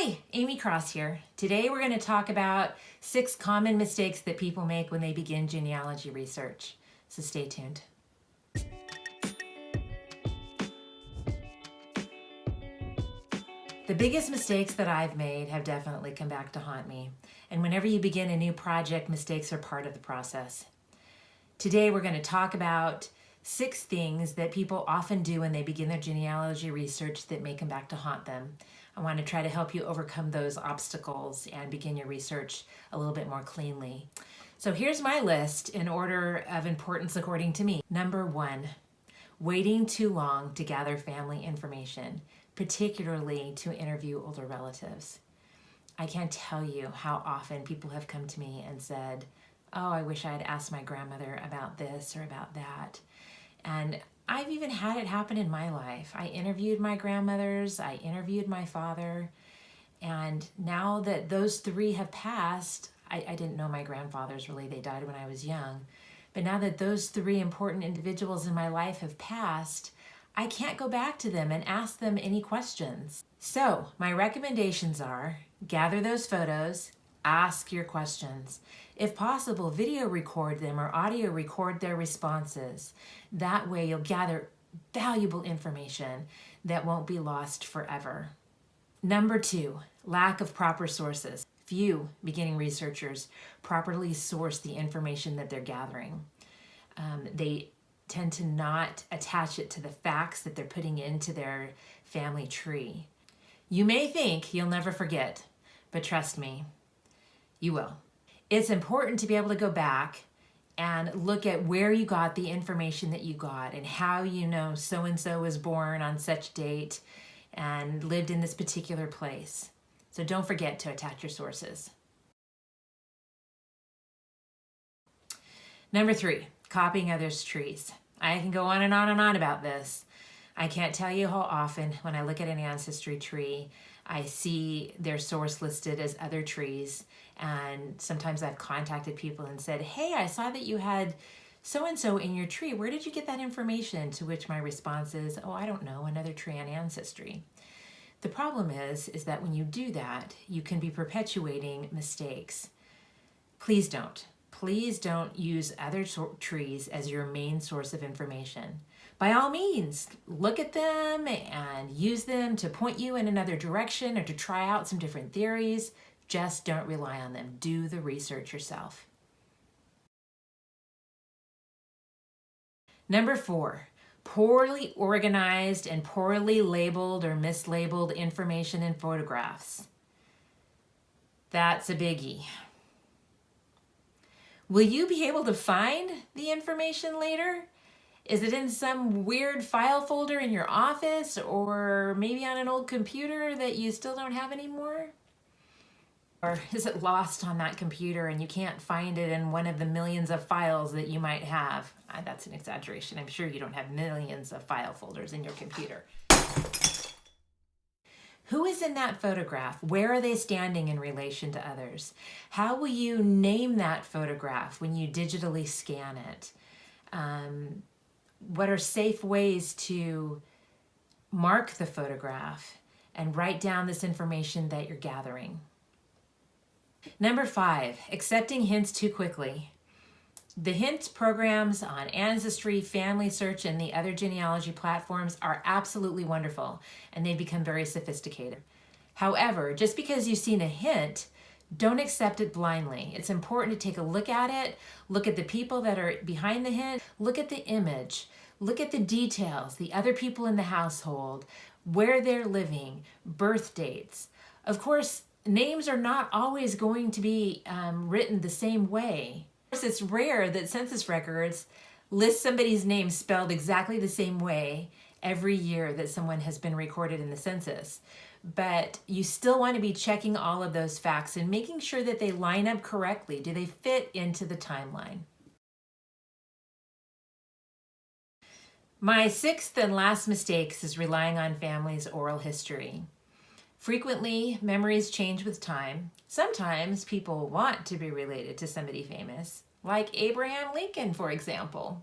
Hi, Aimee Cross here. Today we're going to talk about 6 common mistakes that people make when they begin genealogy research. So stay tuned. The biggest mistakes that I've made have definitely come back to haunt me. And whenever you begin a new project, mistakes are part of the process. Today we're going to talk about 6 things that people often do when they begin their genealogy research that may come back to haunt them. I want to try to help you overcome those obstacles and begin your research a little bit more cleanly. So here's my list in order of importance according to me. Number 1, waiting too long to gather family information, particularly to interview older relatives. I can't tell you how often people have come to me and said, oh, I wish I had asked my grandmother about this or about that. And I've even had it happen in my life. I interviewed my grandmothers, I interviewed my father, and now that those 3 have passed, I didn't know my grandfathers really, they died when I was young. But now that those 3 important individuals in my life have passed, I can't go back to them and ask them any questions. So my recommendations are gather those photos, ask your questions. If possible, video record them or audio record their responses. That way you'll gather valuable information that won't be lost forever. Number 2, lack of proper sources. Few beginning researchers properly source the information that they're gathering. They tend to not attach it to the facts that they're putting into their family tree. You may think you'll never forget, but trust me, you will. It's important to be able to go back and look at where you got the information that you got and how you know so-and-so was born on such date and lived in this particular place. So don't forget to attach your sources. Number 3, copying others' trees. I can go on and on and on about this. I can't tell you how often when I look at an ancestry tree, I see their source listed as other trees, and sometimes I've contacted people and said, hey, I saw that you had so-and-so in your tree. Where did you get that information? To which my response is, oh, I don't know, another tree on Ancestry. The problem is that when you do that, you can be perpetuating mistakes. Please don't. Please don't use other trees as your main source of information. By all means, look at them and use them to point you in another direction or to try out some different theories. Just don't rely on them. Do the research yourself. Number 4, poorly organized and poorly labeled or mislabeled information and photographs. That's a biggie. Will you be able to find the information later? Is it in some weird file folder in your office or maybe on an old computer that you still don't have anymore? Or is it lost on that computer and you can't find it in one of the millions of files that you might have? That's an exaggeration. I'm sure you don't have millions of file folders in your computer. Who is in that photograph? Where are they standing in relation to others? How will you name that photograph when you digitally scan it? What are safe ways to mark the photograph and write down this information that you're gathering? Number 5, accepting hints too quickly. The hint programs on Ancestry, Family Search, and the other genealogy platforms are absolutely wonderful, and they've become very sophisticated. However, just because you've seen a hint, don't accept it blindly. It's important to take a look at it, look at the people that are behind the hint, look at the image, look at the details, the other people in the household, where they're living, birth dates. Of course, names are not always going to be written the same way. It's rare that census records list somebody's name spelled exactly the same way every year that someone has been recorded in the census. But you still want to be checking all of those facts and making sure that they line up correctly. Do they fit into the timeline? My 6th and last mistake is relying on family's oral history. Frequently, memories change with time. Sometimes people want to be related to somebody famous, like Abraham Lincoln, for example.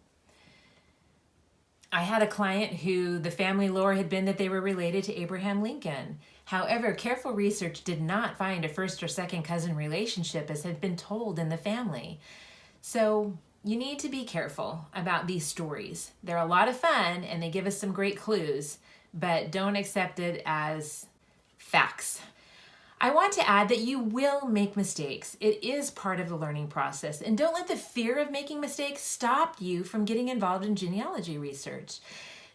I had a client who the family lore had been that they were related to Abraham Lincoln. However, careful research did not find a first or second cousin relationship as had been told in the family. So you need to be careful about these stories. They're a lot of fun and they give us some great clues, but don't accept it as facts. I want to add that you will make mistakes. It is part of the learning process. And don't let the fear of making mistakes stop you from getting involved in genealogy research.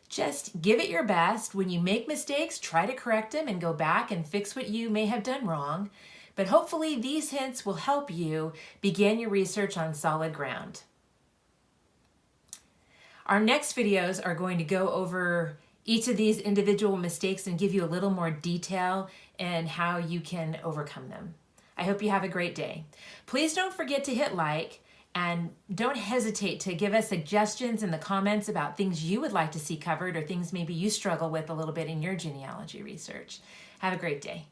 Just give it your best. When you make mistakes, try to correct them and go back and fix what you may have done wrong. But hopefully these hints will help you begin your research on solid ground. Our next videos are going to go over each of these individual mistakes and give you a little more detail and how you can overcome them. I hope you have a great day. Please don't forget to hit like and don't hesitate to give us suggestions in the comments about things you would like to see covered or things maybe you struggle with a little bit in your genealogy research. Have a great day.